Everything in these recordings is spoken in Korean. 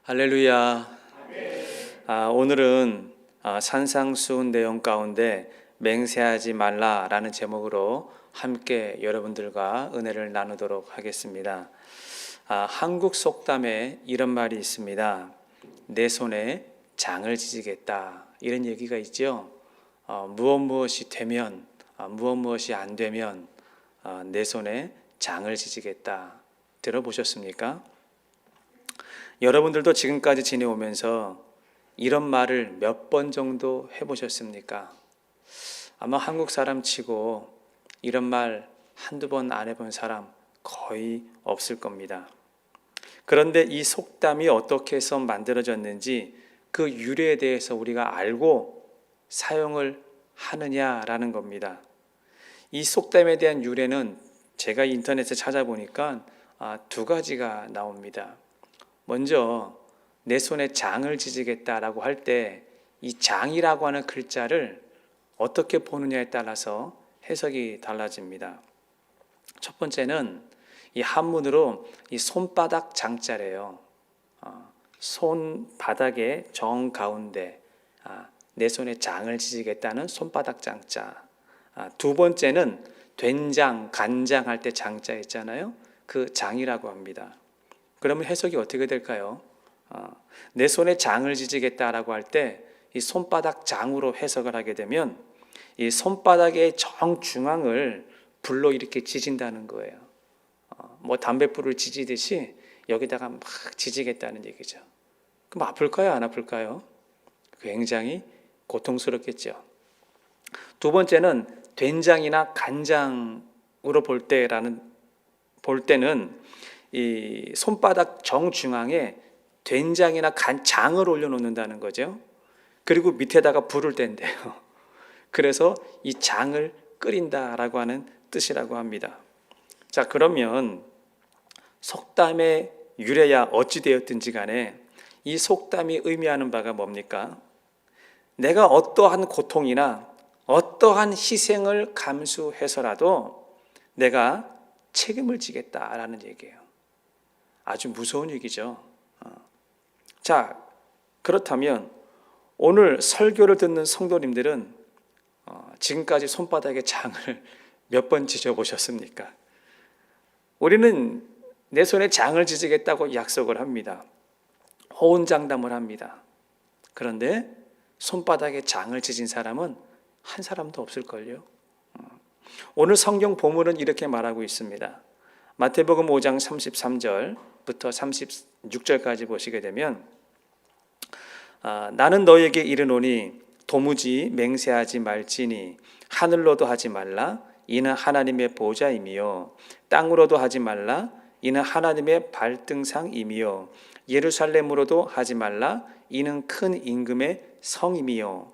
할렐루야. 오늘은 산상수훈 내용 가운데 맹세하지 말라라는 제목으로 함께 여러분들과 은혜를 나누도록 하겠습니다. 한국 속담에 이런 말이 있습니다. 내 손에 장을 지지겠다, 이런 얘기가 있죠. 무엇이 되면, 무엇이 안 되면 내 손에 장을 지지겠다. 들어보셨습니까? 여러분들도 지금까지 지내오면서 이런 말을 몇 번 정도 해보셨습니까? 아마 한국 사람 치고 이런 말 한두 번 안 해본 사람 거의 없을 겁니다. 그런데 이 속담이 어떻게 해서 만들어졌는지 그 유래에 대해서 우리가 알고 사용을 하느냐라는 겁니다. 이 속담에 대한 유래는 제가 인터넷에 찾아보니까 두 가지가 나옵니다. 먼저 내 손에 장을 지지겠다라고 할 때 이 장이라고 하는 글자를 어떻게 보느냐에 따라서 해석이 달라집니다. 첫 번째는 이 한문으로 이 손바닥 장자래요. 손바닥의 정 가운데 내 손에 장을 지지겠다는 손바닥 장자. 두 번째는 된장, 간장 할 때 장자 있잖아요. 그 장이라고 합니다. 그러면 해석이 어떻게 될까요? 내 손에 장을 지지겠다라고 할 때 이 손바닥 장으로 해석을 하게 되면 이 손바닥의 정중앙을 불로 이렇게 지진다는 거예요. 담뱃불을 지지듯이 여기다가 막 지지겠다는 얘기죠. 그럼 아플까요? 안 아플까요? 굉장히 고통스럽겠죠. 두 번째는 된장이나 간장으로 볼 때는 이 손바닥 정중앙에 된장이나 장을 올려놓는다는 거죠. 그리고 밑에다가 불을 댄대요. 그래서 이 장을 끓인다라고 하는 뜻이라고 합니다. 자, 그러면 속담의 유래야 어찌 되었든지 간에 이 속담이 의미하는 바가 뭡니까? 내가 어떠한 고통이나 어떠한 희생을 감수해서라도 내가 책임을 지겠다라는 얘기예요. 아주 무서운 얘기죠. 자, 그렇다면 오늘 설교를 듣는 성도님들은 지금까지 손바닥에 장을 몇 번 지져보셨습니까? 우리는 내 손에 장을 지지겠다고 약속을 합니다. 호언장담을 합니다. 그런데 손바닥에 장을 지진 사람은 한 사람도 없을걸요. 오늘 성경 본문은 이렇게 말하고 있습니다. 마태복음 5장 33절부터 36절까지 보시게 되면 나는 너에게 이르노니 도무지 맹세하지 말지니 하늘로도 하지 말라 이는 하나님의 보좌임이요 땅으로도 하지 말라 이는 하나님의 발등상임이요 예루살렘으로도 하지 말라 이는 큰 임금의 성임이요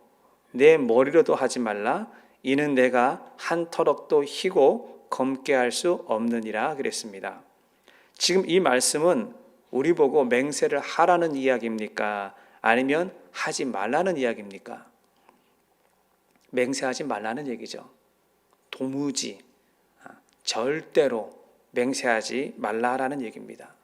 내 머리로도 하지 말라 이는 내가 한 터럭도 희고 검게 할 수 없느니라 그랬습니다. 지금 이 말씀은 우리 보고 맹세를 하라는 이야기입니까? 아니면 하지 말라는 이야기입니까? 맹세하지 말라는 얘기죠. 도무지, 절대로 맹세하지 말라라는 얘기입니다.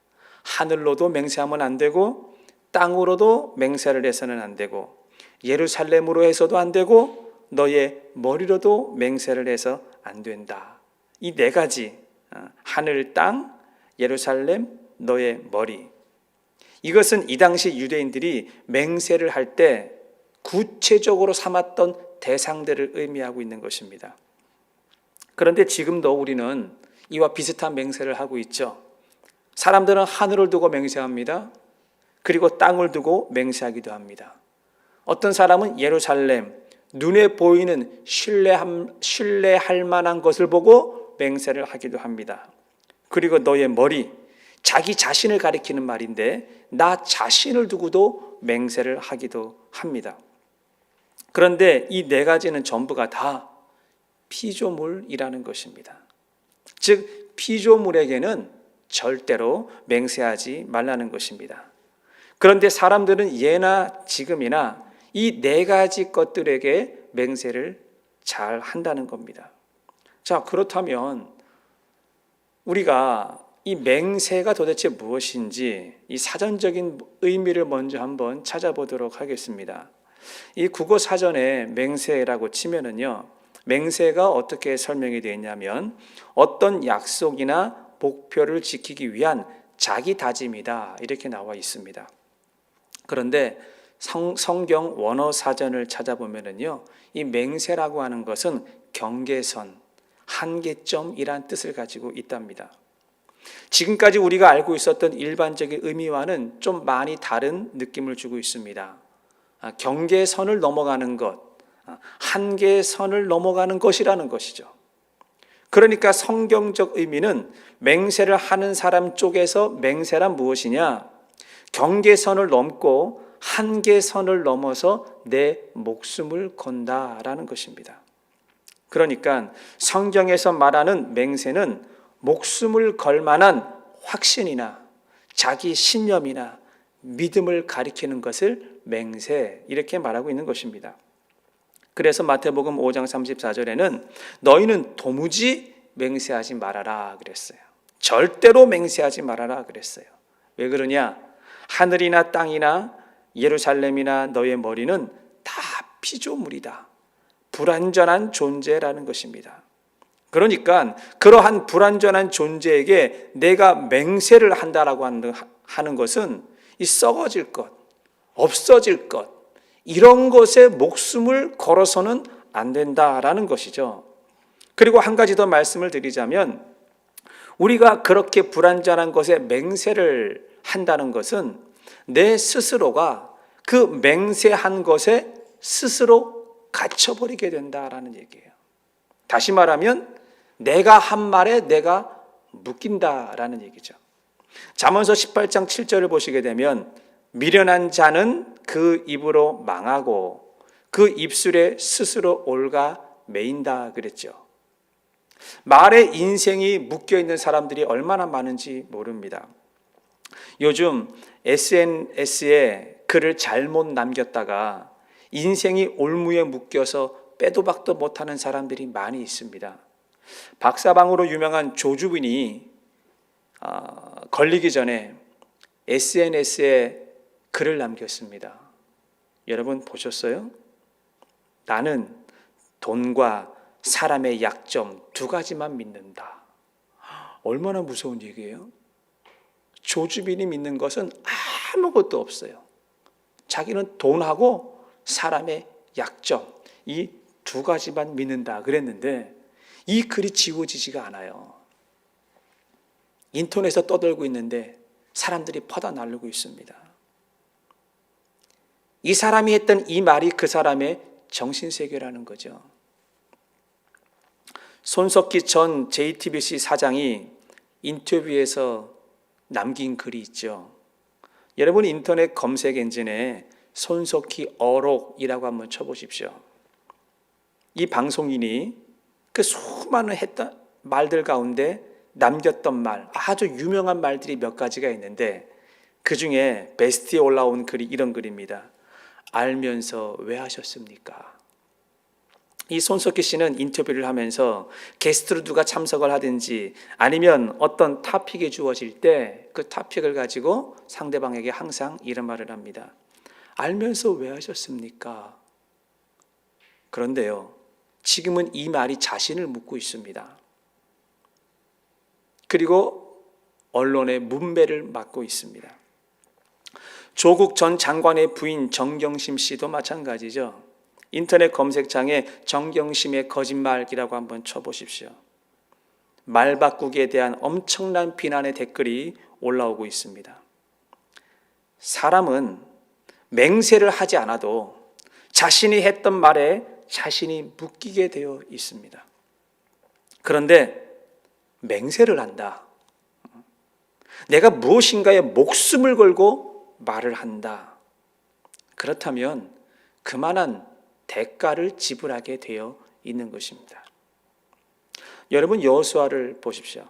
하늘로도 맹세하면 안 되고 땅으로도 맹세를 해서는 안 되고 예루살렘으로 해서도 안 되고 너의 머리로도 맹세를 해서 안 된다. 이 네 가지, 하늘, 땅, 예루살렘, 너의 머리. 이것은 이 당시 유대인들이 맹세를 할 때 구체적으로 삼았던 대상들을 의미하고 있는 것입니다. 그런데 지금도 우리는 이와 비슷한 맹세를 하고 있죠. 사람들은 하늘을 두고 맹세합니다. 그리고 땅을 두고 맹세하기도 합니다. 어떤 사람은 예루살렘, 눈에 보이는 신뢰할 만한 것을 보고 맹세를 하기도 합니다. 그리고 너의 머리, 자기 자신을 가리키는 말인데 나 자신을 두고도 맹세를 하기도 합니다. 그런데 이 네 가지는 전부가 다 피조물이라는 것입니다. 즉 피조물에게는 절대로 맹세하지 말라는 것입니다. 그런데 사람들은 예나 지금이나 이 네 가지 것들에게 맹세를 잘 한다는 겁니다. 자, 그렇다면 우리가 이 맹세가 도대체 무엇인지 이 사전적인 의미를 먼저 한번 찾아보도록 하겠습니다. 이 국어 사전에 맹세라고 치면은요, 맹세가 어떻게 설명이 되어 있냐면 어떤 약속이나 목표를 지키기 위한 자기 다짐이다, 이렇게 나와 있습니다. 그런데 성경 원어 사전을 찾아보면은요, 이 맹세라고 하는 것은 경계선, 한계점이란 뜻을 가지고 있답니다. 지금까지 우리가 알고 있었던 일반적인 의미와는 좀 많이 다른 느낌을 주고 있습니다. 경계선을 넘어가는 것, 한계선을 넘어가는 것이라는 것이죠. 그러니까 성경적 의미는 맹세를 하는 사람 쪽에서 맹세란 무엇이냐? 경계선을 넘고 한계선을 넘어서 내 목숨을 건다라는 것입니다. 그러니까 성경에서 말하는 맹세는 목숨을 걸 만한 확신이나 자기 신념이나 믿음을 가리키는 것을 맹세, 이렇게 말하고 있는 것입니다. 그래서 마태복음 5장 34절에는 너희는 도무지 맹세하지 말아라 그랬어요. 절대로 맹세하지 말아라 그랬어요. 왜 그러냐? 하늘이나 땅이나 예루살렘이나 너의 머리는 다 피조물이다. 불완전한 존재라는 것입니다. 그러니까 그러한 불완전한 존재에게 내가 맹세를 한다라고 하는 것은 이 썩어질 것, 없어질 것, 이런 것에 목숨을 걸어서는 안 된다라는 것이죠. 그리고 한 가지 더 말씀을 드리자면, 우리가 그렇게 불완전한 것에 맹세를 한다는 것은 내 스스로가 그 맹세한 것에 스스로 갇혀버리게 된다라는 얘기예요. 다시 말하면 내가 한 말에 내가 묶인다라는 얘기죠. 잠언서 18장 7절을 보시게 되면 미련한 자는 그 입으로 망하고 그 입술에 스스로 올가 매인다 그랬죠. 말에 인생이 묶여있는 사람들이 얼마나 많은지 모릅니다. 요즘 SNS에 글을 잘못 남겼다가 인생이 올무에 묶여서 빼도 박도 못하는 사람들이 많이 있습니다. 박사방으로 유명한 조주빈이 걸리기 전에 SNS에 글을 남겼습니다. 여러분 보셨어요? 나는 돈과 사람의 약점 두 가지만 믿는다. 얼마나 무서운 얘기예요? 조주빈이 믿는 것은 아무것도 없어요. 자기는 돈하고 사람의 약점, 이 두 가지만 믿는다 그랬는데 이 글이 지워지지가 않아요. 인터넷에 떠돌고 있는데 사람들이 퍼다 날르고 있습니다. 이 사람이 했던 이 말이 그 사람의 정신세계라는 거죠. 손석희 전 JTBC 사장이 인터뷰에서 남긴 글이 있죠. 여러분 인터넷 검색 엔진에 손석희 어록이라고 한번 쳐보십시오. 이 방송인이 그 수많은 했던 말들 가운데 남겼던 말, 아주 유명한 말들이 몇 가지가 있는데 그 중에 베스트에 올라온 글이 이런 글입니다. 알면서 왜 하셨습니까? 이 손석희 씨는 인터뷰를 하면서 게스트로 누가 참석을 하든지 아니면 어떤 토픽이 주어질 때 그 토픽을 가지고 상대방에게 항상 이런 말을 합니다. 알면서 왜 하셨습니까? 그런데요, 지금은 이 말이 자신을 묻고 있습니다. 그리고 언론의 문매를 맡고 있습니다. 조국 전 장관의 부인 정경심 씨도 마찬가지죠. 인터넷 검색창에 정경심의 거짓말이라고 한번 쳐보십시오. 말 바꾸기에 대한 엄청난 비난의 댓글이 올라오고 있습니다. 사람은 맹세를 하지 않아도 자신이 했던 말에 자신이 묶이게 되어 있습니다. 그런데 맹세를 한다. 내가 무엇인가에 목숨을 걸고 말을 한다. 그렇다면 그만한 대가를 지불하게 되어 있는 것입니다. 여러분 여호수아를 보십시오.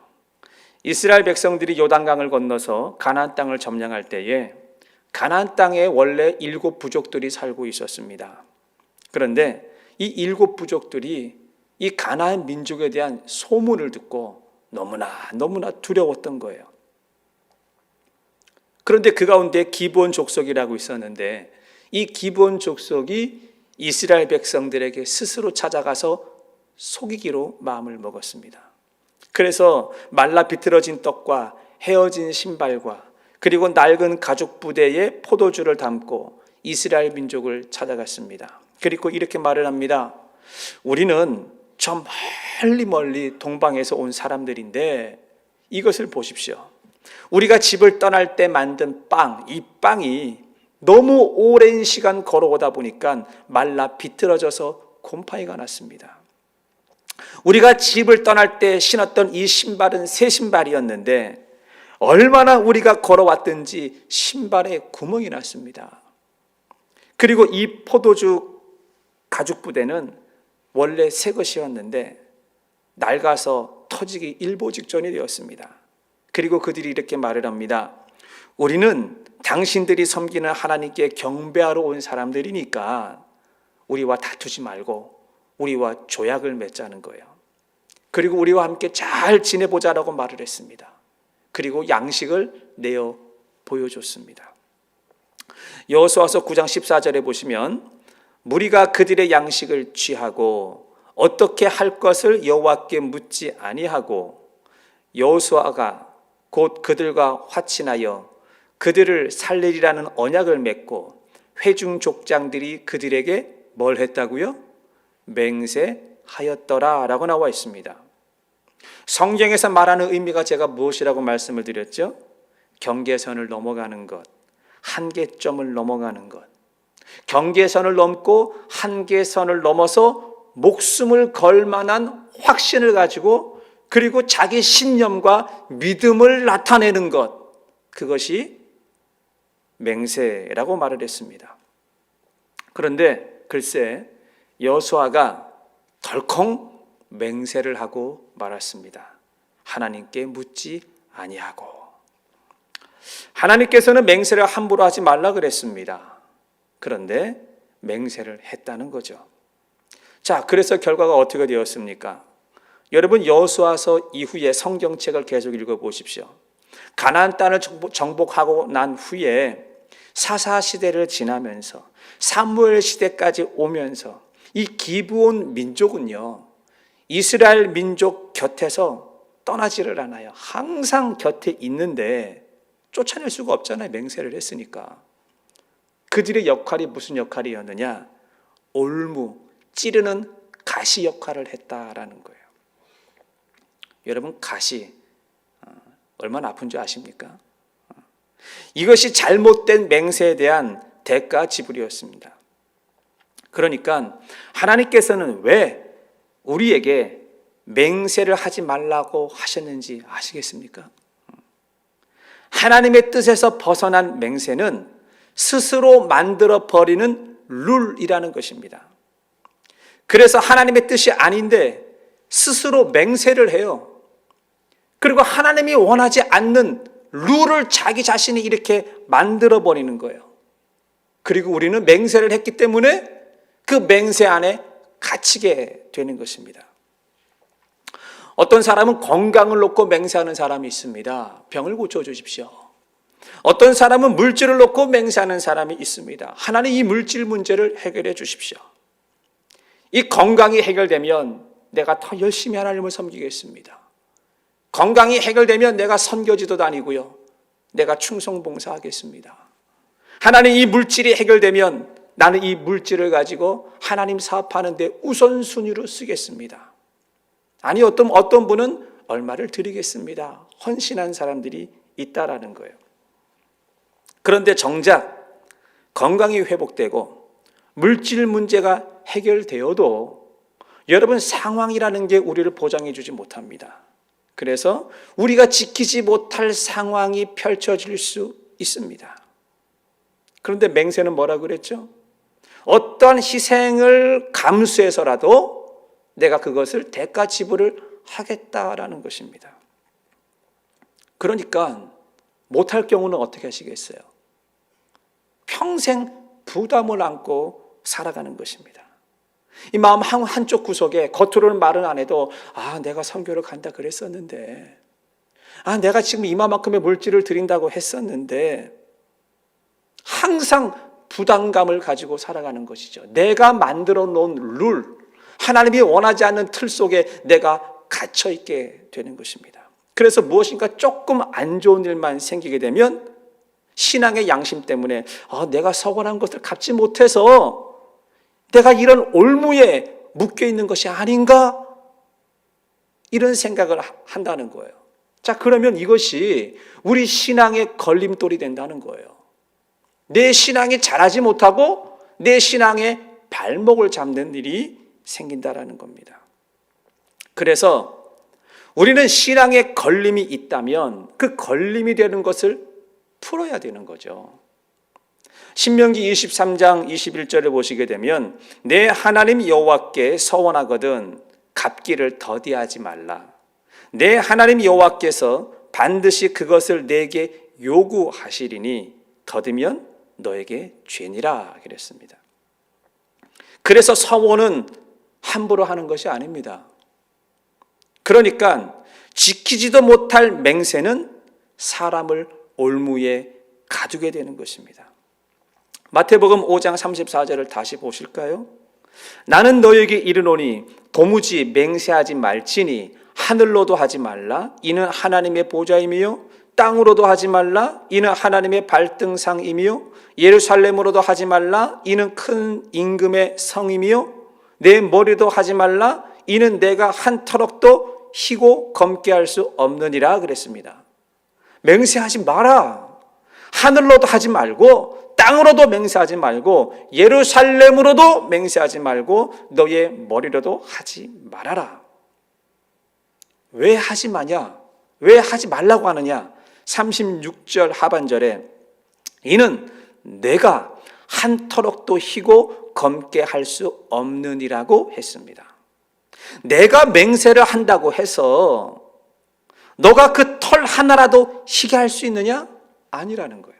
이스라엘 백성들이 요단강을 건너서 가나안 땅을 점령할 때에 가나안 땅에 원래 7 부족들이 살고 있었습니다. 그런데 이 7 부족들이 이 가나안 민족에 대한 소문을 듣고 너무나 두려웠던 거예요. 그런데 그 가운데 기브온 족속이라고 있었는데 이 기브온 족속이 이스라엘 백성들에게 스스로 찾아가서 속이기로 마음을 먹었습니다. 그래서 말라 비틀어진 떡과 헤어진 신발과 그리고 낡은 가죽 부대에 포도주를 담고 이스라엘 민족을 찾아갔습니다. 그리고 이렇게 말을 합니다. 우리는 저 멀리 동방에서 온 사람들인데 이것을 보십시오. 우리가 집을 떠날 때 만든 빵, 이 빵이 너무 오랜 시간 걸어오다 보니까 말라 비틀어져서 곰팡이가 났습니다. 우리가 집을 떠날 때 신었던 이 신발은 새 신발이었는데 얼마나 우리가 걸어왔든지 신발에 구멍이 났습니다. 그리고 이 포도주 가죽 부대는 원래 새 것이었는데 낡아서 터지기 일보 직전이 되었습니다. 그리고 그들이 이렇게 말을 합니다. 우리는 당신들이 섬기는 하나님께 경배하러 온 사람들이니까 우리와 다투지 말고 우리와 조약을 맺자는 거예요. 그리고 우리와 함께 잘 지내보자라고 말을 했습니다. 그리고 양식을 내어 보여줬습니다. 여호수아서 9장 14절에 보시면 무리가 그들의 양식을 취하고 어떻게 할 것을 여호와께 묻지 아니하고 여호수아가 곧 그들과 화친하여 그들을 살리리라는 언약을 맺고 회중 족장들이 그들에게 뭘 했다고요? 맹세하였더라 라고 나와 있습니다. 성경에서 말하는 의미가 제가 무엇이라고 말씀을 드렸죠? 경계선을 넘어가는 것, 한계점을 넘어가는 것, 경계선을 넘고 한계선을 넘어서 목숨을 걸 만한 확신을 가지고 그리고 자기 신념과 믿음을 나타내는 것, 그것이 맹세라고 말을 했습니다. 그런데 글쎄 여호수아가 덜컹 맹세를 하고 말았습니다. 하나님께 묻지 아니하고. 하나님께서는 맹세를 함부로 하지 말라 그랬습니다. 그런데 맹세를 했다는 거죠. 자, 그래서 결과가 어떻게 되었습니까? 여러분 여호수아서 이후에 성경책을 계속 읽어보십시오. 가나안 땅을 정복하고 난 후에 사사 시대를 지나면서 사무엘 시대까지 오면서 이 기브온 민족은요 이스라엘 민족 곁에서 떠나지를 않아요. 항상 곁에 있는데 쫓아낼 수가 없잖아요. 맹세를 했으니까. 그들의 역할이 무슨 역할이었느냐? 올무, 찌르는 가시 역할을 했다라는 거예요. 여러분 가시 얼마나 아픈 줄 아십니까? 이것이 잘못된 맹세에 대한 대가 지불이었습니다. 그러니까 하나님께서는 왜 우리에게 맹세를 하지 말라고 하셨는지 아시겠습니까? 하나님의 뜻에서 벗어난 맹세는 스스로 만들어 버리는 룰이라는 것입니다. 그래서 하나님의 뜻이 아닌데 스스로 맹세를 해요. 그리고 하나님이 원하지 않는 룰을 자기 자신이 이렇게 만들어 버리는 거예요. 그리고 우리는 맹세를 했기 때문에 그 맹세 안에 갇히게 되는 것입니다. 어떤 사람은 건강을 놓고 맹세하는 사람이 있습니다. 병을 고쳐주십시오. 어떤 사람은 물질을 놓고 맹세하는 사람이 있습니다. 하나님 이 물질 문제를 해결해 주십시오. 이 건강이 해결되면 내가 더 열심히 하나님을 섬기겠습니다. 건강이 해결되면 내가 선교지도 다니고요. 내가 충성봉사하겠습니다. 하나님 이 물질이 해결되면 나는 이 물질을 가지고 하나님 사업하는 데 우선순위로 쓰겠습니다. 아니 어떤 분은 얼마를 드리겠습니다. 헌신한 사람들이 있다라는 거예요. 그런데 정작 건강이 회복되고 물질 문제가 해결되어도 여러분 상황이라는 게 우리를 보장해 주지 못합니다. 그래서 우리가 지키지 못할 상황이 펼쳐질 수 있습니다. 그런데 맹세는 뭐라 그랬죠? 어떤 희생을 감수해서라도 내가 그것을 대가 지불을 하겠다라는 것입니다. 그러니까 못할 경우는 어떻게 하시겠어요? 평생 부담을 안고 살아가는 것입니다. 이 마음 한쪽 구석에 겉으로는 말은 안 해도 내가 선교를 간다 그랬었는데, 내가 지금 이만큼의 물질을 드린다고 했었는데, 항상 부담감을 가지고 살아가는 것이죠. 내가 만들어 놓은 룰, 하나님이 원하지 않는 틀 속에 내가 갇혀 있게 되는 것입니다. 그래서 무엇인가 조금 안 좋은 일만 생기게 되면 신앙의 양심 때문에 내가 서원한 것을 갚지 못해서 내가 이런 올무에 묶여 있는 것이 아닌가? 이런 생각을 한다는 거예요. 자, 그러면 이것이 우리 신앙의 걸림돌이 된다는 거예요. 내 신앙이 자라지 못하고 내 신앙의 발목을 잡는 일이 생긴다라는 겁니다. 그래서 우리는 신앙에 걸림이 있다면 그 걸림이 되는 것을 풀어야 되는 거죠. 신명기 23장 21절을 보시게 되면 내 하나님 여호와께 서원하거든 갚기를 더디하지 말라. 내 하나님 여호와께서 반드시 그것을 내게 요구하시리니 더디면 너에게 죄니라 그랬습니다. 그래서 서원은 함부로 하는 것이 아닙니다. 그러니까 지키지도 못할 맹세는 사람을 올무에 가두게 되는 것입니다. 마태복음 5장 34절을 다시 보실까요? 나는 너에게 이르노니 도무지 맹세하지 말지니 하늘로도 하지 말라 이는 하나님의 보좌이며 땅으로도 하지 말라 이는 하나님의 발등상이며 예루살렘으로도 하지 말라 이는 큰 임금의 성이며 내 머리도 하지 말라 이는 내가 한 터럭도 희고 검게 할 수 없느니라 그랬습니다. 맹세하지 마라. 하늘로도 하지 말고 땅으로도 맹세하지 말고 예루살렘으로도 맹세하지 말고 너의 머리로도 하지 말아라. 왜 하지 마냐? 왜 하지 말라고 하느냐? 36절 하반절에 이는 내가 한 터럭도 희고 검게 할 수 없느니라고 했습니다. 내가 맹세를 한다고 해서 너가 그 털 하나라도 희게 할 수 있느냐? 아니라는 거예요.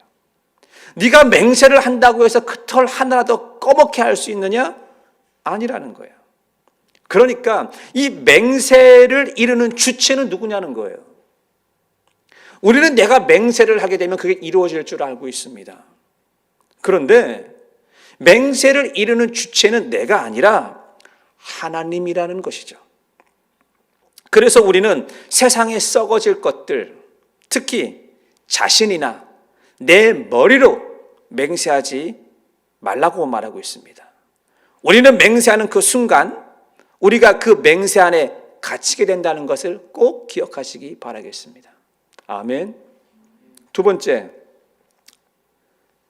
네가 맹세를 한다고 해서 그 털 하나라도 꺼먹게 할 수 있느냐? 아니라는 거예요. 그러니까 이 맹세를 이루는 주체는 누구냐는 거예요. 우리는 내가 맹세를 하게 되면 그게 이루어질 줄 알고 있습니다. 그런데 맹세를 이루는 주체는 내가 아니라 하나님이라는 것이죠. 그래서 우리는 세상에 썩어질 것들, 특히 자신이나 내 머리로 맹세하지 말라고 말하고 있습니다. 우리는 맹세하는 그 순간 우리가 그 맹세 안에 갇히게 된다는 것을 꼭 기억하시기 바라겠습니다. 아멘. 두 번째,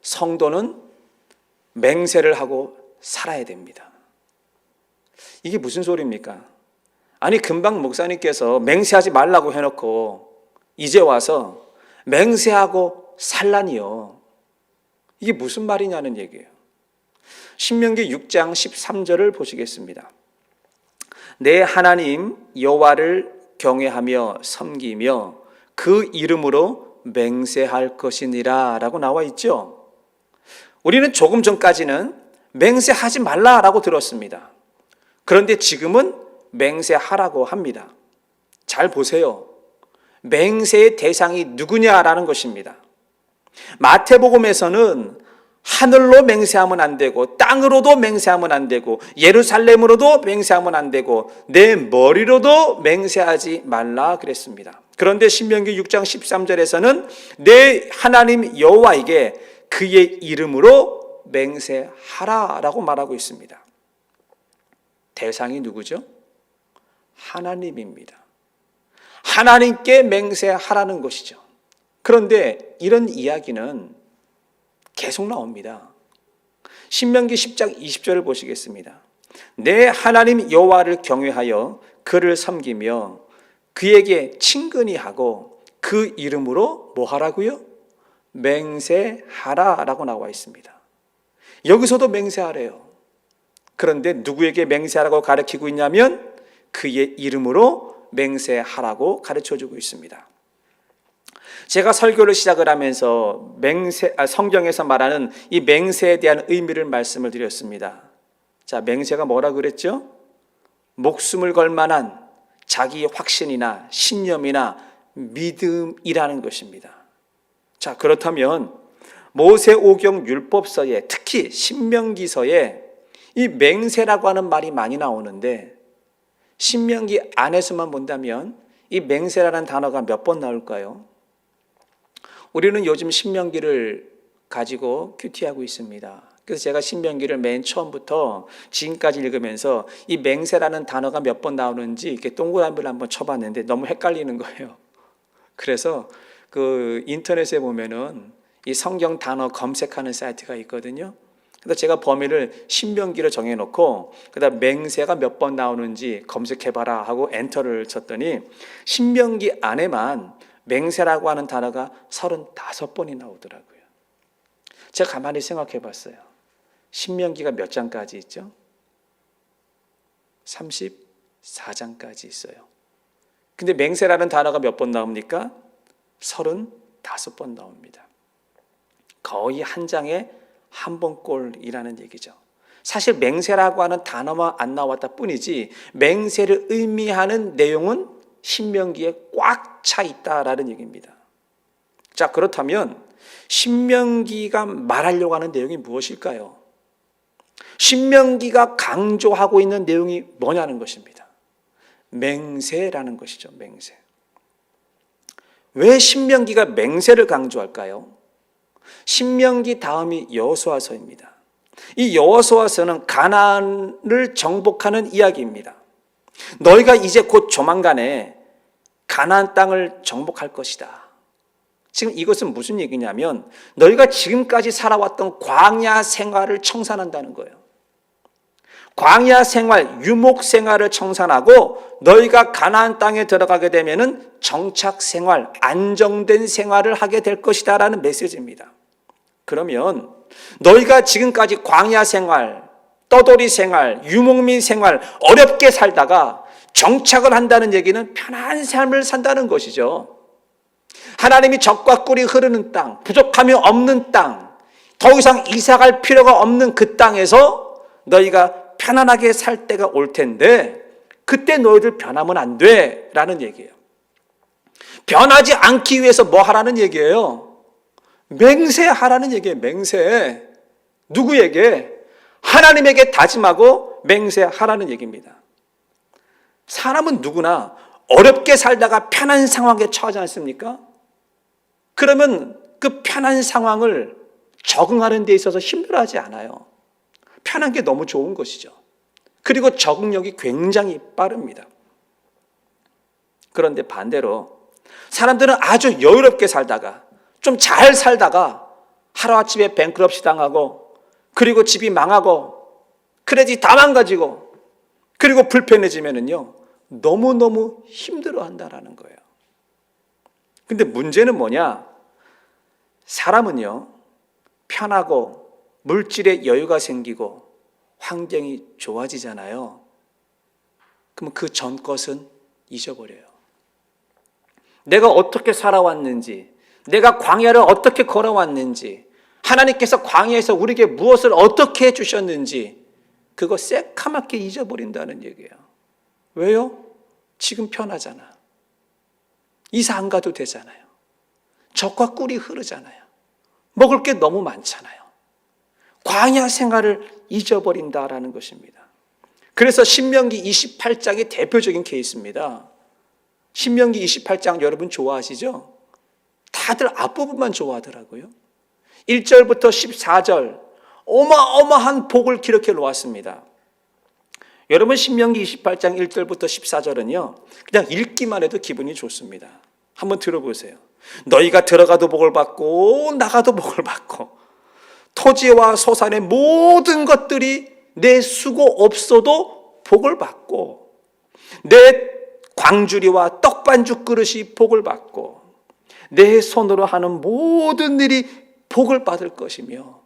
성도는 맹세를 하고 살아야 됩니다. 이게 무슨 소리입니까? 아니 금방 목사님께서 맹세하지 말라고 해놓고 이제 와서 맹세하고 살라니요. 이게 무슨 말이냐는 얘기예요. 신명기 6장 13절을 보시겠습니다. 내 하나님 여호와를 경외하며 섬기며 그 이름으로 맹세할 것이니라 라고 나와 있죠. 우리는 조금 전까지는 맹세하지 말라라고 들었습니다. 그런데 지금은 맹세하라고 합니다. 잘 보세요. 맹세의 대상이 누구냐라는 것입니다. 마태복음에서는 하늘로 맹세하면 안 되고 땅으로도 맹세하면 안 되고 예루살렘으로도 맹세하면 안 되고 내 머리로도 맹세하지 말라 그랬습니다. 그런데 신명기 6장 13절에서는 내 하나님 여호와에게 그의 이름으로 맹세하라라고 말하고 있습니다. 대상이 누구죠? 하나님입니다. 하나님께 맹세하라는 것이죠. 그런데 이런 이야기는 계속 나옵니다. 신명기 10장 20절을 보시겠습니다. 내 하나님 여호와를 경외하여 그를 섬기며 그에게 친근히 하고 그 이름으로 뭐 하라고요? 맹세하라라고 나와 있습니다. 여기서도 맹세하래요. 그런데 누구에게 맹세하라고 가르치고 있냐면 그의 이름으로 맹세하라고 가르쳐주고 있습니다. 제가 설교를 시작을 하면서 성경에서 말하는 이 맹세에 대한 의미를 말씀을 드렸습니다. 자, 맹세가 뭐라 그랬죠? 목숨을 걸 만한 자기의 확신이나 신념이나 믿음이라는 것입니다. 자, 그렇다면 모세오경 율법서에, 특히 신명기서에 이 맹세라고 하는 말이 많이 나오는데, 신명기 안에서만 본다면 이 맹세라는 단어가 몇 번 나올까요? 우리는 요즘 신명기를 가지고 큐티하고 있습니다. 그래서 제가 신명기를 맨 처음부터 지금까지 읽으면서 이 맹세라는 단어가 몇 번 나오는지 이렇게 동그라미를 한번 쳐봤는데 너무 헷갈리는 거예요. 그래서 그 인터넷에 보면은 이 성경 단어 검색하는 사이트가 있거든요. 그래서 제가 범위를 신명기로 정해놓고 그다음 맹세가 몇 번 나오는지 검색해봐라 하고 엔터를 쳤더니 신명기 안에만 맹세라고 하는 단어가 35번이 나오더라고요. 제가 가만히 생각해 봤어요. 신명기가 몇 장까지 있죠? 34장까지 있어요. 근데 맹세라는 단어가 몇 번 나옵니까? 35번 나옵니다. 거의 한 장에 한 번꼴이라는 얘기죠. 사실 맹세라고 하는 단어만 안 나왔다 뿐이지 맹세를 의미하는 내용은 신명기에 꽉 차 있다라는 얘기입니다. 자, 그렇다면 신명기가 말하려고 하는 내용이 무엇일까요? 신명기가 강조하고 있는 내용이 뭐냐는 것입니다. 맹세라는 것이죠. 맹세. 왜 신명기가 맹세를 강조할까요? 신명기 다음이 여호수아서입니다. 이 여호수아서는 가나안을 정복하는 이야기입니다. 너희가 이제 곧 조만간에 가나안 땅을 정복할 것이다. 지금 이것은 무슨 얘기냐면 너희가 지금까지 살아왔던 광야 생활을 청산한다는 거예요. 광야 생활, 유목 생활을 청산하고 너희가 가나안 땅에 들어가게 되면은 정착 생활, 안정된 생활을 하게 될 것이다라는 메시지입니다. 그러면 너희가 지금까지 광야 생활, 떠돌이 생활, 유목민 생활 어렵게 살다가 정착을 한다는 얘기는 편안한 삶을 산다는 것이죠. 하나님이 젖과 꿀이 흐르는 땅, 부족함이 없는 땅, 더 이상 이사갈 필요가 없는 그 땅에서 너희가 편안하게 살 때가 올 텐데 그때 너희들 변하면 안 돼 라는 얘기예요. 변하지 않기 위해서 뭐 하라는 얘기예요? 맹세하라는 얘기예요. 맹세. 누구에게? 하나님에게 다짐하고 맹세하라는 얘기입니다. 사람은 누구나 어렵게 살다가 편한 상황에 처하지 않습니까? 그러면 그 편한 상황을 적응하는 데 있어서 힘들어하지 않아요. 편한 게 너무 좋은 것이죠. 그리고 적응력이 굉장히 빠릅니다. 그런데 반대로 사람들은 아주 여유롭게 살다가 좀 잘 살다가 하루아침에 뱅크럽시 당하고 그리고 집이 망하고 크레딧 다 망가지고 그리고 불편해지면은요 너무너무 힘들어한다라는 거예요. 근데 문제는 뭐냐? 사람은요 편하고 물질의 여유가 생기고 환경이 좋아지잖아요. 그러면 그 전 것은 잊어버려요. 내가 어떻게 살아왔는지, 내가 광야를 어떻게 걸어왔는지, 하나님께서 광야에서 우리에게 무엇을 어떻게 해주셨는지 그거 새카맣게 잊어버린다는 얘기예요. 왜요? 지금 편하잖아. 이사 안 가도 되잖아요. 젖과 꿀이 흐르잖아요. 먹을 게 너무 많잖아요. 광야 생활을 잊어버린다라는 것입니다. 그래서 신명기 28장이 대표적인 케이스입니다. 신명기 28장 여러분 좋아하시죠? 다들 앞부분만 좋아하더라고요. 1절부터 14절 어마어마한 복을 기록해 놓았습니다. 여러분 신명기 28장 1절부터 14절은요 그냥 읽기만 해도 기분이 좋습니다. 한번 들어보세요. 너희가 들어가도 복을 받고 나가도 복을 받고 토지와 소산의 모든 것들이 내 수고 없어도 복을 받고 내 광주리와 떡반죽 그릇이 복을 받고 내 손으로 하는 모든 일이 복을 받을 것이며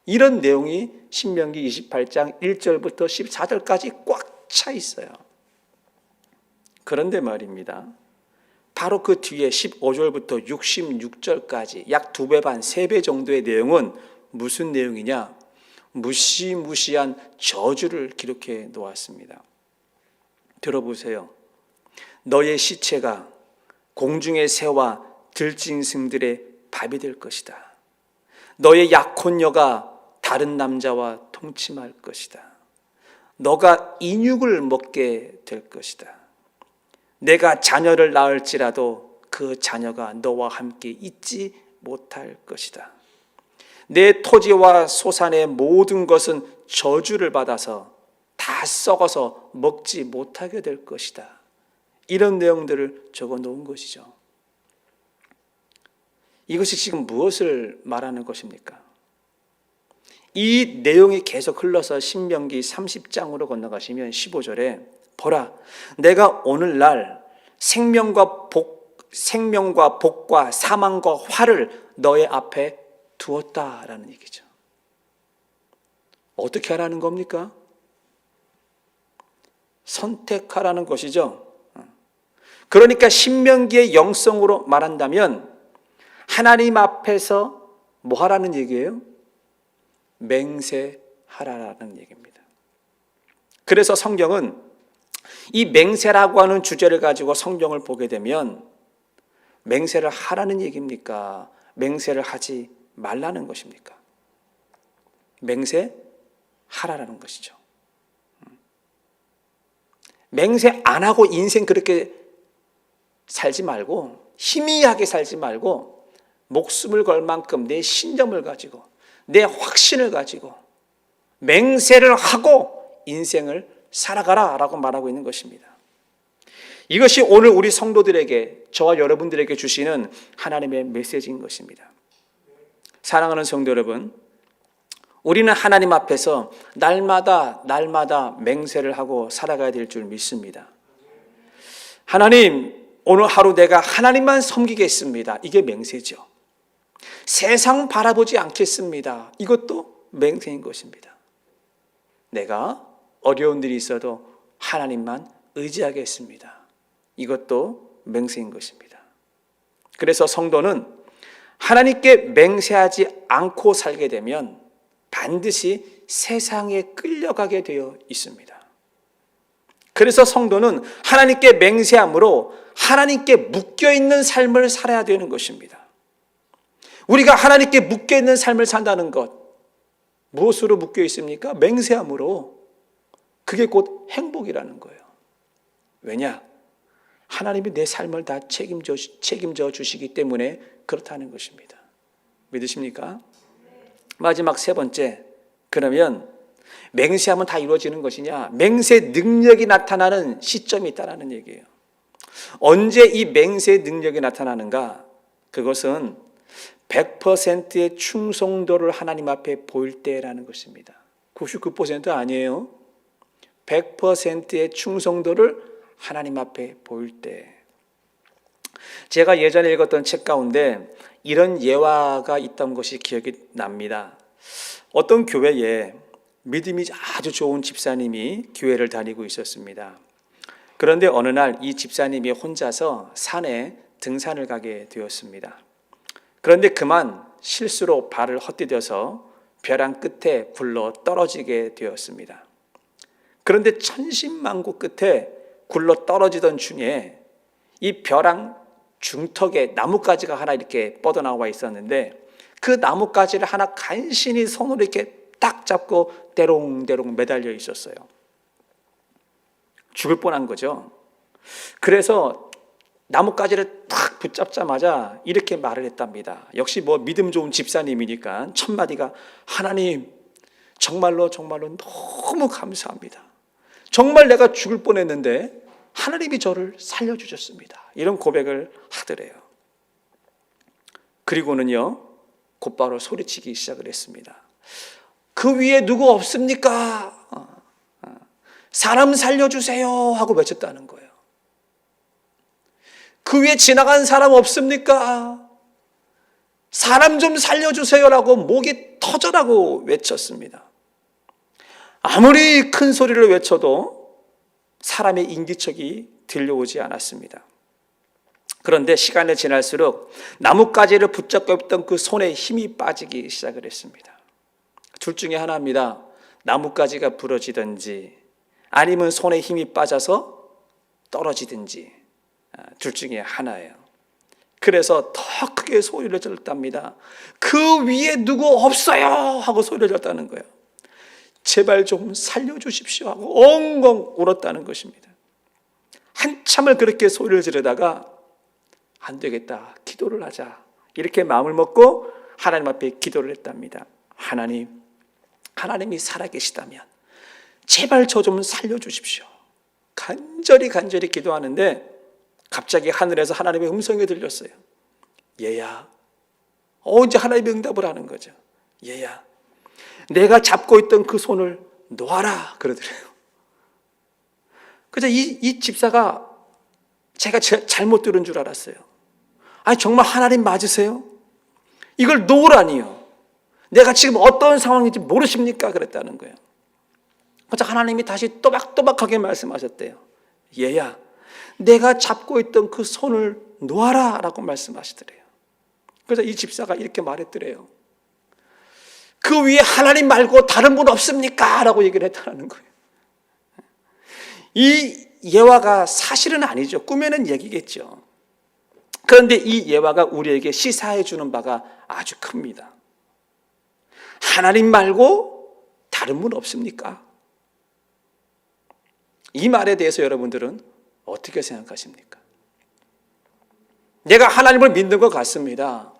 이런 내용이 신명기 28장 1절부터 14절까지 꽉 차 있어요. 그런데 말입니다. 바로 그 뒤에 15절부터 66절까지 약 2배 반, 3배 정도의 내용은 무슨 내용이냐? 무시무시한 저주를 기록해 놓았습니다. 들어보세요. 너의 시체가 공중의 새와 들짐승들의 밥이 될 것이다. 너의 약혼녀가 다른 남자와 통침할 것이다. 너가 인육을 먹게 될 것이다. 내가 자녀를 낳을지라도 그 자녀가 너와 함께 있지 못할 것이다. 내 토지와 소산의 모든 것은 저주를 받아서 다 썩어서 먹지 못하게 될 것이다. 이런 내용들을 적어 놓은 것이죠. 이것이 지금 무엇을 말하는 것입니까? 이 내용이 계속 흘러서 신명기 30장으로 건너가시면 15절에 보라, 내가 오늘날 생명과 복과 사망과 화를 너의 앞에 두었다라는 얘기죠. 어떻게 하라는 겁니까? 선택하라는 것이죠. 그러니까 신명기의 영성으로 말한다면 하나님 앞에서 뭐 하라는 얘기예요? 맹세하라는 얘기입니다. 그래서 성경은 이 맹세라고 하는 주제를 가지고 성경을 보게 되면 맹세를 하라는 얘기입니까? 맹세를 하지 말라는 것입니까? 맹세하라는 것이죠. 맹세 안 하고 인생 그렇게 살지 말고, 희미하게 살지 말고 목숨을 걸 만큼 내 신념을 가지고 내 확신을 가지고 맹세를 하고 인생을 살아가라 라고 말하고 있는 것입니다. 이것이 오늘 우리 성도들에게, 저와 여러분들에게 주시는 하나님의 메시지인 것입니다. 사랑하는 성도 여러분, 우리는 하나님 앞에서 날마다 맹세를 하고 살아가야 될 줄 믿습니다. 하나님, 오늘 하루 내가 하나님만 섬기겠습니다. 이게 맹세죠. 세상 바라보지 않겠습니다. 이것도 맹세인 것입니다. 내가 어려운 일이 있어도 하나님만 의지하겠습니다. 이것도 맹세인 것입니다. 그래서 성도는 하나님께 맹세하지 않고 살게 되면 반드시 세상에 끌려가게 되어 있습니다. 그래서 성도는 하나님께 맹세함으로 하나님께 묶여있는 삶을 살아야 되는 것입니다. 우리가 하나님께 묶여있는 삶을 산다는 것, 무엇으로 묶여 있습니까? 맹세함으로. 그게 곧 행복이라는 거예요. 왜냐? 하나님이 내 삶을 다 책임져 주시기 때문에 그렇다는 것입니다. 믿으십니까? 마지막 세 번째, 그러면 맹세하면 다 이루어지는 것이냐? 맹세 능력이 나타나는 시점이 있다는 얘기예요. 언제 이 맹세 능력이 나타나는가? 그것은 100%의 충성도를 하나님 앞에 보일 때라는 것입니다. 99% 아니에요. 100%의 충성도를 하나님 앞에 보일 때. 제가 예전에 읽었던 책 가운데 이런 예화가 있던 것이 기억이 납니다. 어떤 교회에 믿음이 아주 좋은 집사님이 교회를 다니고 있었습니다. 그런데 어느 날 이 집사님이 혼자서 산에 등산을 가게 되었습니다. 그런데 그만 실수로 발을 헛디뎌서 벼랑 끝에 굴러 떨어지게 되었습니다. 그런데 천신만고 끝에 굴러 떨어지던 중에 이 벼랑 중턱에 나뭇가지가 하나 이렇게 뻗어나와 있었는데 그 나뭇가지를 하나 간신히 손으로 이렇게 딱 잡고 대롱대롱 매달려 있었어요. 죽을 뻔한 거죠. 그래서 나뭇가지를 딱 붙잡자마자 이렇게 말을 했답니다. 역시 믿음 좋은 집사님이니까 첫 마디가, 하나님 정말로 너무 감사합니다. 정말 내가 죽을 뻔했는데 하나님이 저를 살려주셨습니다. 이런 고백을 하더래요. 그리고는요, 곧바로 소리치기 시작을 했습니다. 그 위에 누구 없습니까? 사람 살려주세요 하고 외쳤다는 거예요. 그 위에 지나간 사람 없습니까? 사람 좀 살려주세요라고 목이 터져라고 외쳤습니다. 아무리 큰 소리를 외쳐도 사람의 인기척이 들려오지 않았습니다. 그런데 시간이 지날수록 나뭇가지를 붙잡고 있던 그 손에 힘이 빠지기 시작을 했습니다. 둘 중에 하나입니다. 나뭇가지가 부러지든지 아니면 손에 힘이 빠져서 떨어지든지 둘 중에 하나예요. 그래서 더 크게 소리를 질렀답니다. 그 위에 누구 없어요 하고 소리를 질렀다는 거예요. 제발 좀 살려주십시오 하고 엉엉 울었다는 것입니다. 한참을 그렇게 소리를 지르다가 안 되겠다, 기도를 하자, 이렇게 마음을 먹고 하나님 앞에 기도를 했답니다. 하나님이 살아계시다면 제발 저 좀 살려주십시오. 간절히 기도하는데 갑자기 하늘에서 하나님의 음성이 들렸어요. 얘야. 이제 하나님이 응답을 하는 거죠. 얘야, 내가 잡고 있던 그 손을 놓아라 그러더래요. 그래서 이 집사가 제가 잘못 들은 줄 알았어요. 아니 정말 하나님 맞으세요? 이걸 놓으라니요. 내가 지금 어떤 상황인지 모르십니까? 그랬다는 거예요. 그래서 하나님이 다시 또박또박하게 말씀하셨대요. 얘야, 내가 잡고 있던 그 손을 놓아라 라고 말씀하시더래요. 그래서 이 집사가 이렇게 말했더래요. 그 위에 하나님 말고 다른 분 없습니까? 라고 얘기를 했다는 거예요. 이 예화가 사실은 아니죠. 꾸며낸 얘기겠죠. 그런데 이 예화가 우리에게 시사해 주는 바가 아주 큽니다. 하나님 말고 다른 분 없습니까? 이 말에 대해서 여러분들은 어떻게 생각하십니까? 내가 하나님을 믿는 것 같습니다.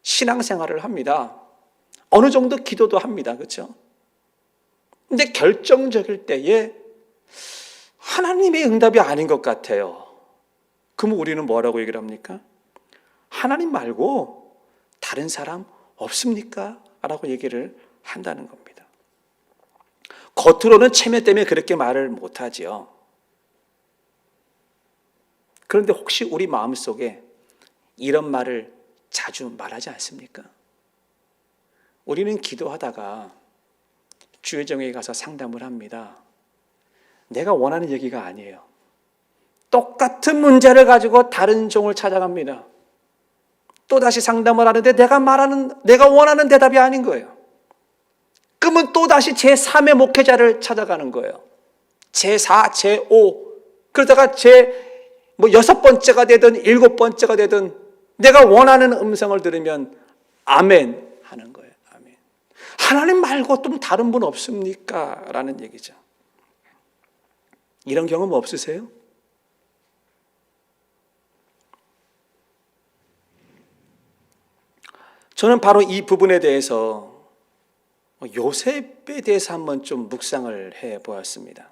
신앙생활을 합니다. 어느 정도 기도도 합니다. 그렇죠? 근데 결정적일 때에 하나님의 응답이 아닌 것 같아요. 그럼 우리는 뭐라고 얘기를 합니까? 하나님 말고 다른 사람 없습니까? 라고 얘기를 한다는 겁니다. 겉으로는 체면 때문에 그렇게 말을 못하지요. 그런데 혹시 우리 마음속에 이런 말을 자주 말하지 않습니까? 우리는 기도하다가 주의정에 가서 상담을 합니다. 내가 원하는 얘기가 아니에요. 똑같은 문제를 가지고 다른 종을 찾아갑니다. 또다시 상담을 하는데 내가 원하는 대답이 아닌 거예요. 그러면 또다시 제3의 목회자를 찾아가는 거예요. 제4, 제5. 그러다가 여섯 번째가 되든 일곱 번째가 되든 내가 원하는 음성을 들으면 아멘 하는 거예요. 아멘. 하나님 말고 또 다른 분 없습니까? 라는 얘기죠. 이런 경험 없으세요? 저는 바로 이 부분에 대해서 요셉에 대해서 한번 좀 묵상을 해보았습니다.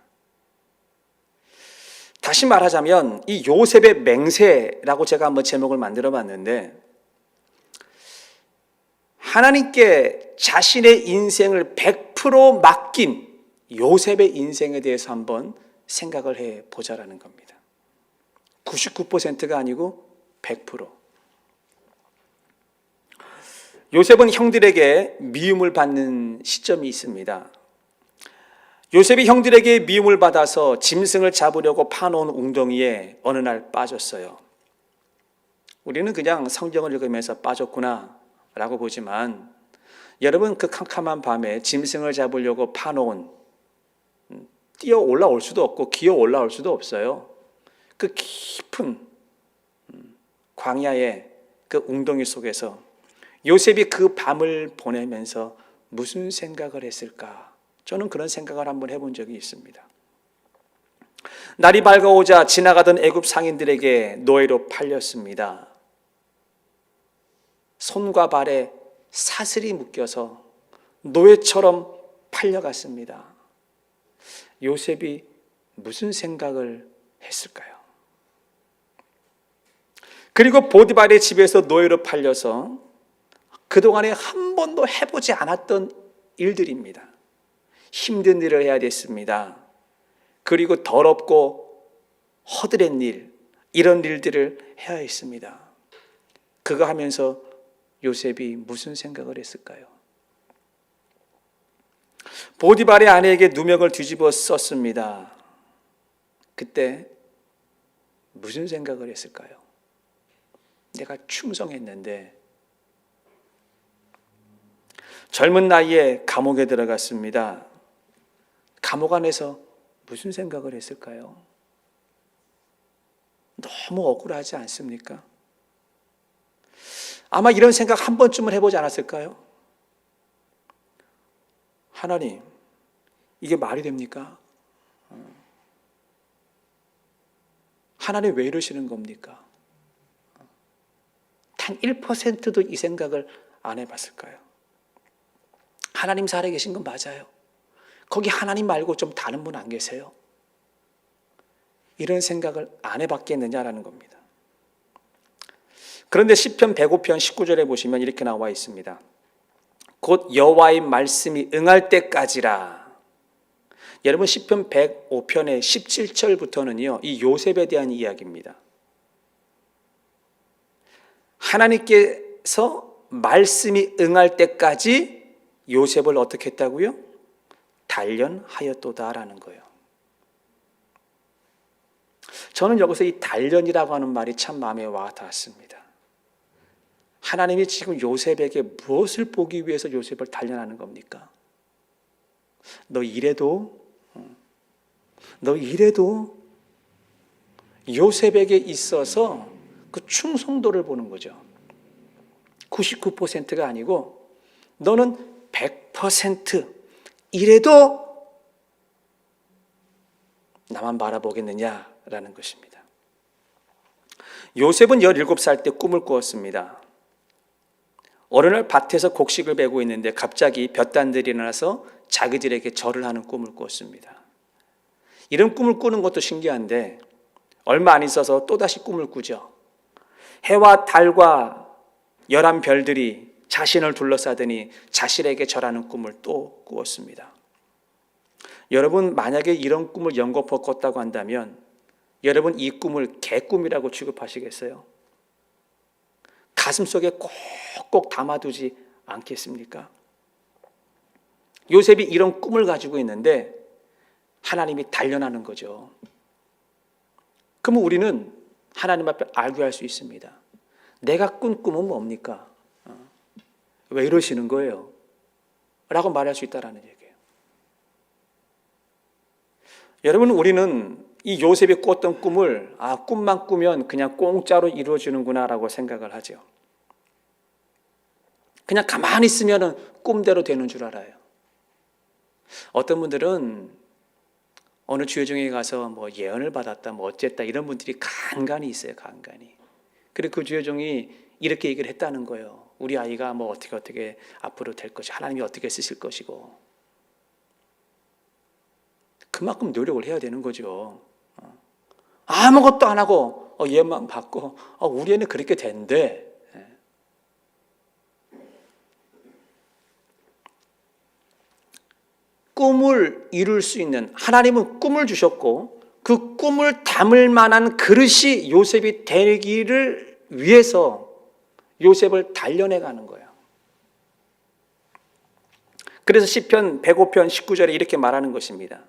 다시 말하자면 이 요셉의 맹세라고 제가 한번 제목을 만들어 봤는데, 하나님께 자신의 인생을 100% 맡긴 요셉의 인생에 대해서 한번 생각을 해보자라는 겁니다. 99%가 아니고 100%. 요셉은 형들에게 미움을 받는 시점이 있습니다. 요셉이 형들에게 미움을 받아서 짐승을 잡으려고 파놓은 웅덩이에 어느 날 빠졌어요. 우리는 그냥 성경을 읽으면서 빠졌구나 라고 보지만, 여러분 그 캄캄한 밤에 짐승을 잡으려고 파놓은, 뛰어 올라올 수도 없고 기어 올라올 수도 없어요. 그 깊은 광야의 그 웅덩이 속에서 요셉이 그 밤을 보내면서 무슨 생각을 했을까? 저는 그런 생각을 한번 해본 적이 있습니다. 날이 밝아오자 지나가던 애굽 상인들에게 노예로 팔렸습니다. 손과 발에 사슬이 묶여서 노예처럼 팔려갔습니다. 요셉이 무슨 생각을 했을까요? 그리고 보디발의 집에서 노예로 팔려서 그동안에 한 번도 해보지 않았던 일들입니다. 힘든 일을 해야 됐습니다. 그리고 더럽고 허드렛 일, 이런 일들을 해야 했습니다. 그거 하면서 요셉이 무슨 생각을 했을까요? 보디발의 아내에게 누명을 뒤집어 썼습니다. 그때 무슨 생각을 했을까요? 내가 충성했는데, 젊은 나이에 감옥에 들어갔습니다. 감옥 안에서 무슨 생각을 했을까요? 너무 억울하지 않습니까? 아마 이런 생각 한 번쯤은 해보지 않았을까요? 하나님, 이게 말이 됩니까? 하나님 왜 이러시는 겁니까? 단 1%도 이 생각을 안 해봤을까요? 하나님 살아계신 건 맞아요. 거기 하나님 말고 좀 다른 분 안 계세요? 이런 생각을 안 해봤겠느냐라는 겁니다. 그런데 시편 105편 19절에 보시면 이렇게 나와 있습니다. 곧 여호와의 말씀이 응할 때까지라. 여러분 시편 105편의 17절부터는요, 이 요셉에 대한 이야기입니다. 하나님께서 말씀이 응할 때까지 요셉을 어떻게 했다고요? 단련하였도다라는 거예요. 저는 여기서 이 단련이라고 하는 말이 참 마음에 와 닿았습니다. 하나님이 지금 요셉에게 무엇을 보기 위해서 요셉을 단련하는 겁니까? 너 이래도 요셉에게 있어서 그 충성도를 보는 거죠. 99%가 아니고 너는 100% 이래도 나만 바라보겠느냐라는 것입니다. 요셉은 17살 때 꿈을 꾸었습니다. 어느 날 밭에서 곡식을 베고 있는데 갑자기 볕단들이 일어나서 자기들에게 절을 하는 꿈을 꾸었습니다. 이런 꿈을 꾸는 것도 신기한데 얼마 안 있어서 또다시 꿈을 꾸죠. 해와 달과 11별들이 자신을 둘러싸더니 자신에게 절하는 꿈을 또 꾸었습니다. 여러분 만약에 이런 꿈을 연거푸 꿨다고 한다면 여러분 이 꿈을 개꿈이라고 취급하시겠어요? 가슴속에 꼭꼭 담아두지 않겠습니까? 요셉이 이런 꿈을 가지고 있는데 하나님이 단련하는 거죠. 그러면 우리는 하나님 앞에 알고할 수 있습니다. 내가 꾼 꿈은 뭡니까? 왜 이러시는 거예요? 라고 말할 수 있다는 얘기예요. 여러분 우리는 이 요셉이 꿨던 꿈을 꿈만 꾸면 그냥 공짜로 이루어지는구나 라고 생각을 하죠. 그냥 가만히 있으면 꿈대로 되는 줄 알아요. 어떤 분들은 어느 주여정에 가서 예언을 받았다 어쨌다 이런 분들이 간간히 있어요. 간간히. 그리고 그 주여정이 이렇게 얘기를 했다는 거예요. 우리 아이가 어떻게 앞으로 될 것이 하나님이 어떻게 쓰실 것이고 그만큼 노력을 해야 되는 거죠. 아무것도 안 하고 예만 받고 우리 애는 그렇게 된대. 꿈을 이룰 수 있는 하나님은 꿈을 주셨고 그 꿈을 담을 만한 그릇이 요셉이 되기를 위해서 요셉을 단련해 가는 거예요. 그래서 시편 105편 19절에 이렇게 말하는 것입니다.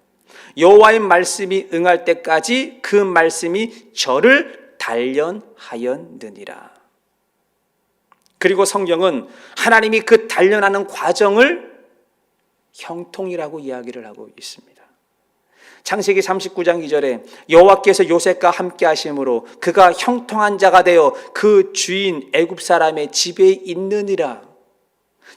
여호와의 말씀이 응할 때까지 그 말씀이 저를 단련하였느니라. 그리고 성경은 하나님이 그 단련하는 과정을 형통이라고 이야기를 하고 있습니다. 창세기 39장 2절에 여호와께서 요셉과 함께 하심으로 그가 형통한 자가 되어 그 주인 애굽 사람의 집에 있느니라.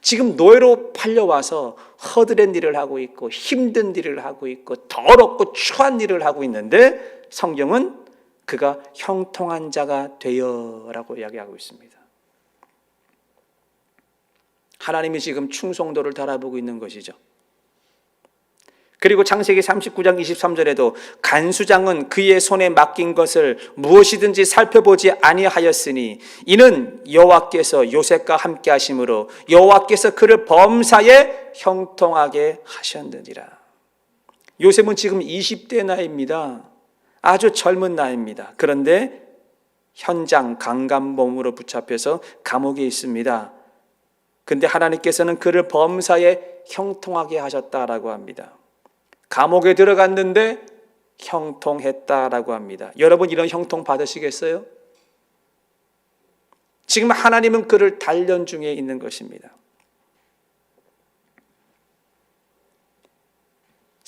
지금 노예로 팔려와서 허드렛 일을 하고 있고 힘든 일을 하고 있고 더럽고 추한 일을 하고 있는데 성경은 그가 형통한 자가 되어라고 이야기하고 있습니다. 하나님이 지금 충성도를 달아보고 있는 것이죠. 그리고 창세기 39장 23절에도 간수장은 그의 손에 맡긴 것을 무엇이든지 살펴보지 아니하였으니 이는 여호와께서 요셉과 함께 하심으로 여호와께서 그를 범사에 형통하게 하셨느니라. 요셉은 지금 20대 나이입니다. 아주 젊은 나이입니다. 그런데 현장 강간범으로 붙잡혀서 감옥에 있습니다. 근데 하나님께서는 그를 범사에 형통하게 하셨다라고 합니다. 감옥에 들어갔는데 형통했다라고 합니다. 여러분 이런 형통 받으시겠어요? 지금 하나님은 그를 단련 중에 있는 것입니다.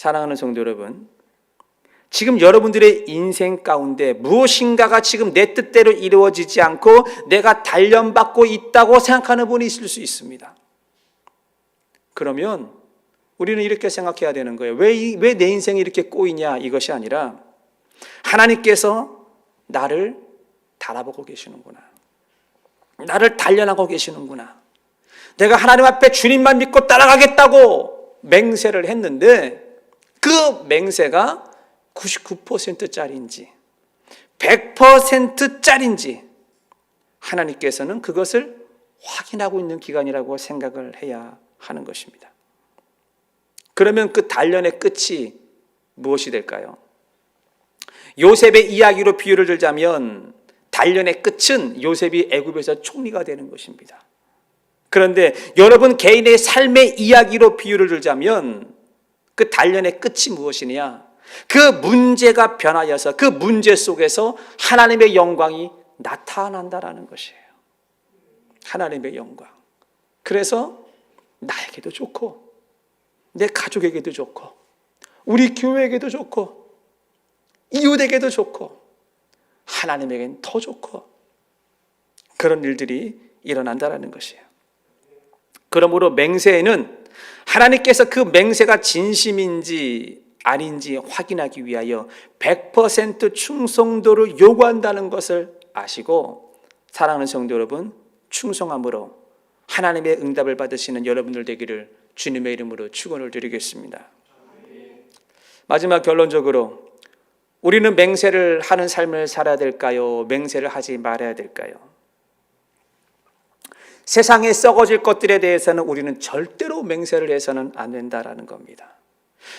사랑하는 성도 여러분, 지금 여러분들의 인생 가운데 무엇인가가 지금 내 뜻대로 이루어지지 않고 내가 단련받고 있다고 생각하는 분이 있을 수 있습니다. 그러면 우리는 이렇게 생각해야 되는 거예요. 왜 내 인생이 이렇게 꼬이냐, 이것이 아니라 하나님께서 나를 달아보고 계시는구나, 나를 단련하고 계시는구나. 내가 하나님 앞에 주님만 믿고 따라가겠다고 맹세를 했는데 그 맹세가 99%짜리인지 100%짜리인지 하나님께서는 그것을 확인하고 있는 기간이라고 생각을 해야 하는 것입니다. 그러면 그 단련의 끝이 무엇이 될까요? 요셉의 이야기로 비유를 들자면 단련의 끝은 요셉이 애굽에서 총리가 되는 것입니다. 그런데 여러분 개인의 삶의 이야기로 비유를 들자면 그 단련의 끝이 무엇이냐? 그 문제가 변하여서 그 문제 속에서 하나님의 영광이 나타난다라는 것이에요. 하나님의 영광. 그래서 나에게도 좋고 내 가족에게도 좋고 우리 교회에게도 좋고 이웃에게도 좋고 하나님에게는 더 좋고 그런 일들이 일어난다라는 것이에요. 그러므로 맹세에는 하나님께서 그 맹세가 진심인지 아닌지 확인하기 위하여 100% 충성도를 요구한다는 것을 아시고 사랑하는 성도 여러분, 충성함으로 하나님의 응답을 받으시는 여러분들 되기를 주님의 이름으로 축원을 드리겠습니다. 마지막 결론적으로 우리는 맹세를 하는 삶을 살아야 될까요? 맹세를 하지 말아야 될까요? 세상에 썩어질 것들에 대해서는 우리는 절대로 맹세를 해서는 안 된다라는 겁니다.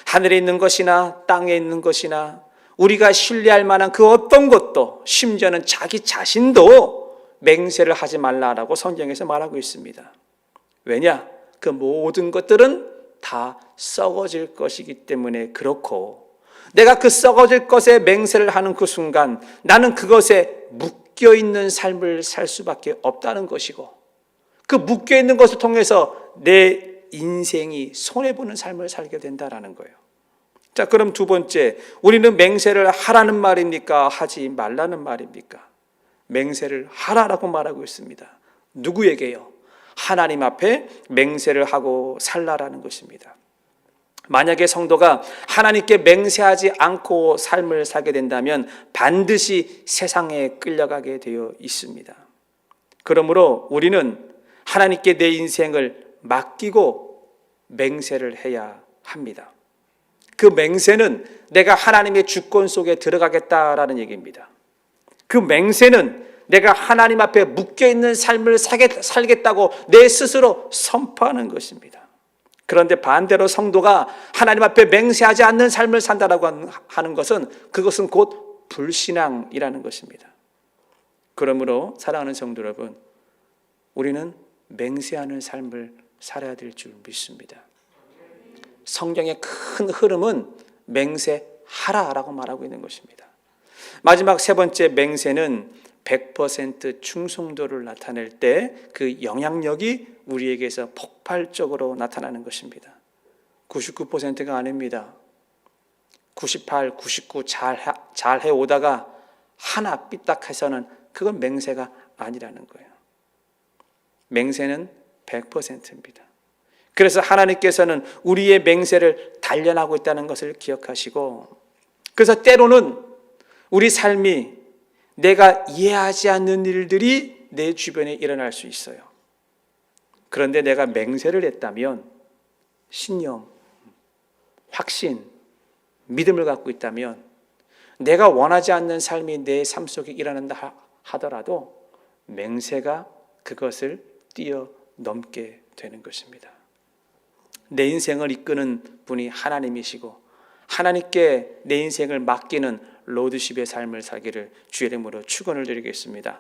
하늘에 있는 것이나 땅에 있는 것이나 우리가 신뢰할 만한 그 어떤 것도 심지어는 자기 자신도 맹세를 하지 말라라고 성경에서 말하고 있습니다. 왜냐? 그 모든 것들은 다 썩어질 것이기 때문에 그렇고 내가 그 썩어질 것에 맹세를 하는 그 순간 나는 그것에 묶여있는 삶을 살 수밖에 없다는 것이고 그 묶여있는 것을 통해서 내 인생이 손해보는 삶을 살게 된다는 거예요. 자, 그럼 두 번째, 우리는 맹세를 하라는 말입니까? 하지 말라는 말입니까? 맹세를 하라라고 말하고 있습니다. 누구에게요? 하나님 앞에 맹세를 하고 살라라는 것입니다. 만약에 성도가 하나님께 맹세하지 않고 삶을 살게 된다면 반드시 세상에 끌려가게 되어 있습니다. 그러므로 우리는 하나님께 내 인생을 맡기고 맹세를 해야 합니다. 그 맹세는 내가 하나님의 주권 속에 들어가겠다라는 얘기입니다. 그 맹세는 내가 하나님 앞에 묶여있는 삶을 살겠다고 내 스스로 선포하는 것입니다. 그런데 반대로 성도가 하나님 앞에 맹세하지 않는 삶을 산다라고 하는 것은 그것은 곧 불신앙이라는 것입니다. 그러므로 사랑하는 성도 여러분, 우리는 맹세하는 삶을 살아야 될 줄 믿습니다. 성경의 큰 흐름은 맹세하라라고 말하고 있는 것입니다. 마지막 세 번째 맹세는 100% 충성도를 나타낼 때 그 영향력이 우리에게서 폭발적으로 나타나는 것입니다. 99%가 아닙니다. 98, 99 잘 해오다가 하나 삐딱해서는 그건 맹세가 아니라는 거예요. 맹세는 100%입니다. 그래서 하나님께서는 우리의 맹세를 단련하고 있다는 것을 기억하시고 그래서 때로는 우리 삶이 내가 이해하지 않는 일들이 내 주변에 일어날 수 있어요. 그런데 내가 맹세를 했다면 신념, 확신, 믿음을 갖고 있다면 내가 원하지 않는 삶이 내 삶 속에 일어난다 하더라도 맹세가 그것을 뛰어넘게 되는 것입니다. 내 인생을 이끄는 분이 하나님이시고 하나님께 내 인생을 맡기는 로드십의 삶을 살기를 주의 이름으로 축원을 드리겠습니다.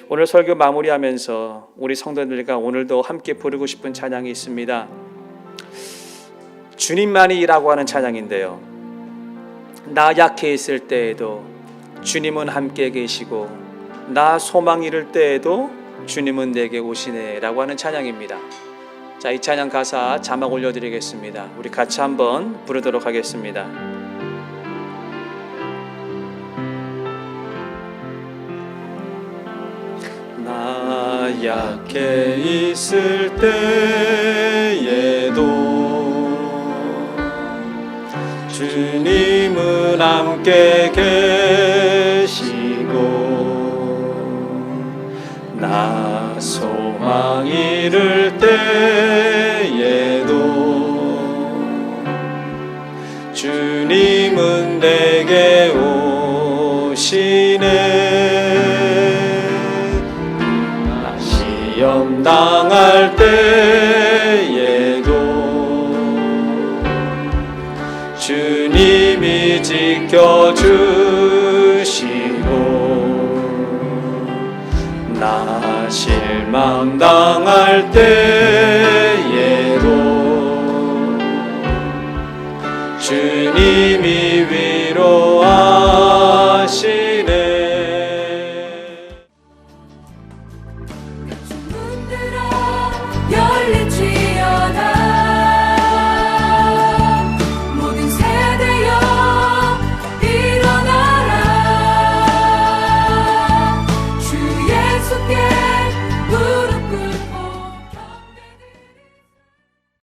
오늘 설교 마무리하면서 우리 성도들과 오늘도 함께 부르고 싶은 찬양이 있습니다. 주님만이라고 하는 찬양인데요. 나 약해 있을 때에도 주님은 함께 계시고 나 소망 잃을 때에도 주님은 내게 오시네 라고 하는 찬양입니다. 자, 이 찬양 가사 자막 올려드리겠습니다. 우리 같이 한번 부르도록 하겠습니다. 나 약해 있을 때에도 주님은 함께 계시고, 나 소망 잃을 때에도 주님은 내게 오시네. 나 시험 당할 때에도 주님이 지켜주시고, 나 실망 당할 때